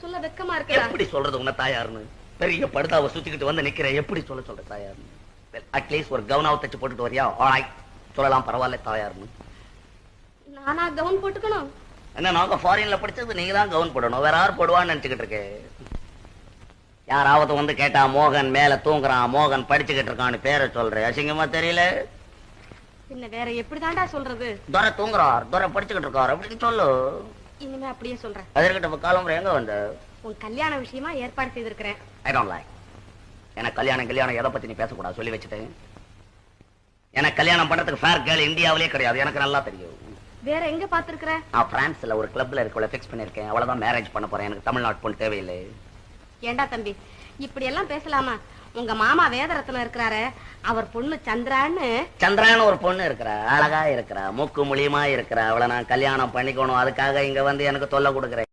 சொல்ல வெக்கமா இருக்கா? எப்படி சொல்றது உன்ன தாயாருன்னு? பெரிய படுதாவை சுத்திக்கிட்டு வந்து நிக்கிறேன், எப்படி சொல்ற தாயாருன்னு? அட்லீஸ்ட் ஒரு கவுனாவை தச்சு போட்டுட்டு வரியா? சொல்லலாம், பரவாயில்ல தாயாருன்னு. நானா கவுன் போட்டுக்கணும்? என்ன, நாங்க ஃபாரின்ல படிச்சது, நீங்க தான் கவுன் போடணும், வேற யார் போடுவான்னு நினைச்சுக்கிட்டு இருக்கேன். யாராவது வந்து கேட்டா மோகன் மேல தூங்குறான், மோகன் படிச்சுக்கிட்டு இருக்கான்னு பேரை சொல்றேன், அசிங்கமா தெரியல? பின்ன வேற எப்படிதான்டா சொல்றது? துரை தூங்குறார், துரை படிச்சுக்கிட்டு இருக்கார் அப்படின்னு சொல்லு. இனிமே அப்படியே சொல்றேன். அதற்கிட்ட காலம்புற எங்க வந்த? உன் கல்யாண விஷயமா ஏற்பாடு செய்திருக்கிறேன். I don't like. எனக்கு கல்யாணம் எதை பத்தி நீ பேசக்கூடாது சொல்லி வச்சுட்டேன். எனக்கு கல்யாணம் பண்றதுக்கு ஃபேர் கேர்ள் இந்தியாவிலே கிடையாது, எனக்கு நல்லா தெரியும். வேற எங்க பாத்துருக்கிற? நான் பிரான்ஸ்ல ஒரு கிளப்ல இருக்கவளை ஃபிக்ஸ் பண்ணிருக்கேன், அவ்வளவுதான் மேரேஜ் பண்ண போறேன். எனக்கு தமிழ்நாட்டு பொண்ணு தேவையில்லை. ஏண்டா தம்பி இப்படி எல்லாம் பேசலாமா? உங்க மாமா வேதரத்னம் இருக்கிறாரு, அவர் பொண்ணு சந்திரான்னு ஒரு பொண்ணு இருக்கிறா, அழகா இருக்கிறா, மூக்கு முழியமா இருக்கிறா, அவளை நான் கல்யாணம் பண்ணிக்கணும். அதுக்காக இங்க வந்து எனக்கு தொல்லை கொடுக்குறேன்.